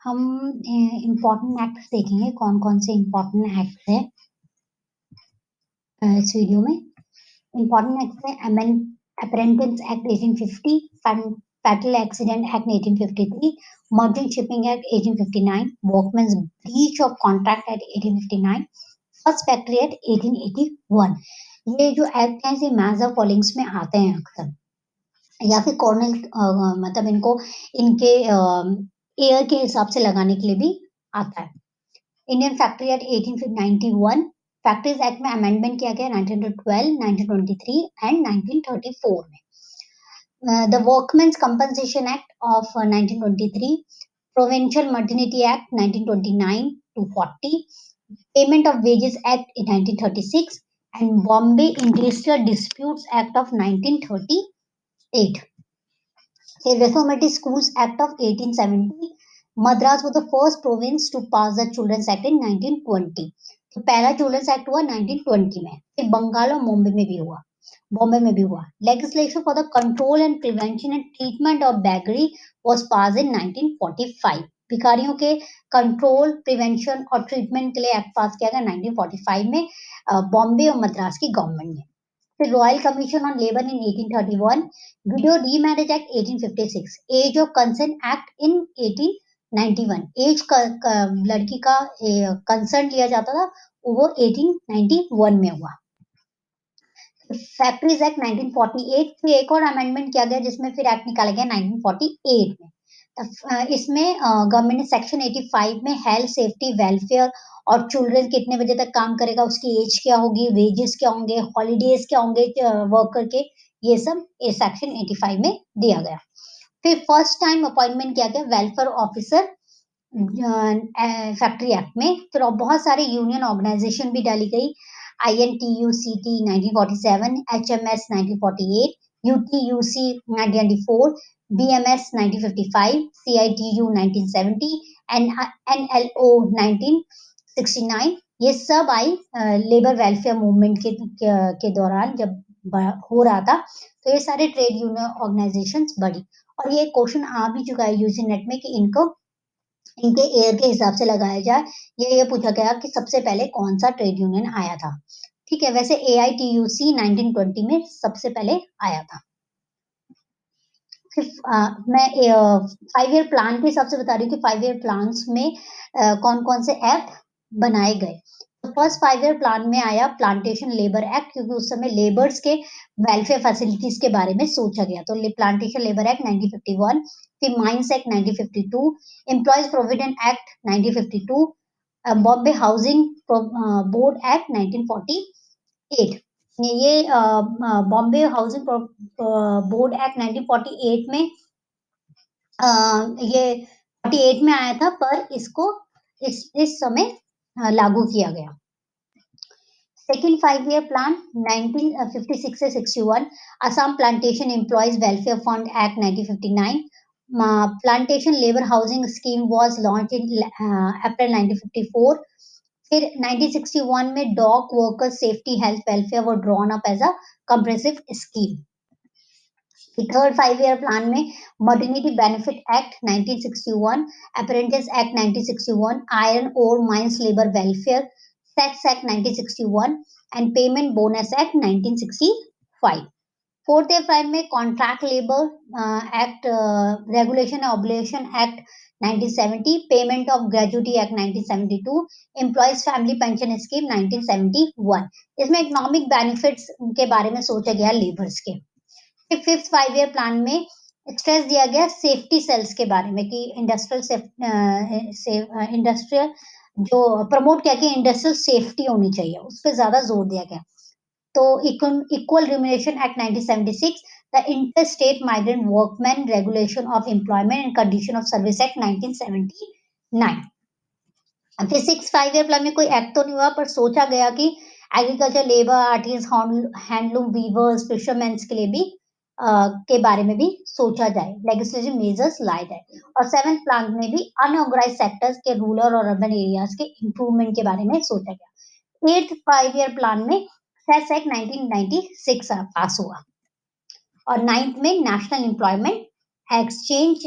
हम important acts देखेंगे, कौन-कौन से इम्पोर्टेंट एक्ट्स हैं इस वीडियो में। इम्पोर्टेंट एक्ट्स हैं apprentice act 1850, fatal accident act 1853, merchant shipping act 1859, workman's breach of contract act 1859, first factory act 1881। ये जो एक्ट हैं, ये मैजर कॉलिंग्स में आते हैं अक्सर, या फिर कॉर्नल मतलब इनको इनके एयर के हिसाब से लगाने के लिए भी आता है। Indian factory act 1891, factories act में अमेंडमेंट किया गया 1912, 1923 एंड 1934 में। The workmen's compensation act of 1923, provincial maternity act 1929 to 40, payment of wages act 1936 and Bombay industrial disputes act of 1938। Reformatory Schools Act of 1870, Madras was the first province to pass the Children's Act in 1920। तो पहला children's act हुआ 1920 में, फिर बंगाल और बॉम्बे में भी हुआ। Legislation for the control and prevention and treatment of beggary was passed in 1945। भिखारियों के कंट्रोल, प्रिवेंशन और ट्रीटमेंट के लिए एक्ट पास किया गया 1945 में, बॉम्बे और मद्रास की गवर्नमेंट ने। फिर royal commission on labour in 1831, widow remarriage act 1856, age of consent act in 1891, age लड़की का कंसेंट लिया जाता था वो 1891 में हुआ। फैक्ट्रीज एक्ट 1948, फिर एक और अमेंडमेंट किया गया जिसमें फिर एक्ट निकाला गया 1948 में। इसमें गवर्नमेंट ने सेक्शन 85 में हेल्थ, सेफ्टी, वेलफेयर और चिल्ड्रन कितने बजे तक काम करेगा, उसकी एज क्या होगी, वेजेस क्या होंगे, हॉलीडेज क्या होंगे वर्कर के, ये सब इस सेक्शन 85 में दिया गया। फिर फर्स्ट टाइम अपॉइंटमेंट किया गया वेलफेयर ऑफिसर फैक्ट्री एक्ट में। फिर बहुत सारे यूनियन ऑर्गेनाइजेशन भी डाली गई, INTUCT 1947, HMS 1948, UTUC 1994, BMS 1955, CITU 1970 and NLO 1969। ये सब आई लेबर वेलफेयर मूवमेंट के दौरान, जब हो रहा था तो ये सारे ट्रेड यूनियन ऑर्गेनाइजेशंस बढ़ी। और ये क्वेश्चन आ भी चुका है यूजी नेट में कि इनके एयर के हिसाब से लगाया जाए। ये पूछा गया कि सबसे पहले कौन सा ट्रेड यूनियन आया था। ठीक है, वैसे AITUC 1920 में सबसे पहले आया था। मैं 5 ईयर प्लान के हिसाब से बता रही हूँ कि 5 ईयर प्लान्स में कौन-कौन से एक्ट बनाए गए। तो फर्स्ट 5 ईयर प्लान में आया प्लांटेशन लेबर एक्ट, क्योंकि उस समय लेबर्स के वेलफेयर फैसिलिटीज के बारे में सोचा गया। तो प्लांटेशन लेबर एक्ट 1951, फिर mines act 1952, employees provident act 1952, Bombay housing board act 1948। ये बॉम्बे हाउसिंग बोर्ड एक्ट 1948 में ये 48 में आया था, पर इसको इस समय लागू किया गया। सेकेंड 5 ईयर प्लान 1956 से 61, Assam plantation employees welfare fund act 1959, plantation labour housing scheme was launched in April 1954। फिर 1961 में dock workers safety health welfare were drawn up as a comprehensive scheme. Third 5 year plan में maternity benefit act 1961, apprentice act 1961, iron ore mines labour welfare सेक्स act 1961 and payment bonus act 1965। Fourth year 5 में contract labour act regulation obligation act 1970, payment of gratuity act 1972, employees family pension scheme 1971। इसमें economic benefits के बारे में सोचा गया labours के। Fifth 5 year plan में स्ट्रेस दिया गया सेफ्टी सेल्स के बारे में कि इंडस्ट्रियल जो प्रमोट किया कि इंडस्ट्रियल सेफ्टी होनी चाहिए, उस पर ज्यादा जोर दिया गया। तो equal remuneration act 1976, the inter state migrant workman regulation of employment and condition of service act 1979। फिर 6 5 ईयर प्लान में कोई एक्ट तो नहीं हुआ, पर सोचा गया कि agriculture labour, artist, handloom weavers, fisherman के लिए भी के बारे में भी सोचा जाए, लेजिस्लेटिव मेजर्स लाए जाए। और 7th प्लान में भी अनऑर्गेनाइज्ड सेक्टर्स के रूरल और अर्बन एरियाज के इंप्रूवमेंट के बारे में सोचा गया। 8th 5 ईयर प्लान में सेस एक्ट 1996 पास हुआ। और 9th में नेशनल एम्प्लॉयमेंट एक्सचेंज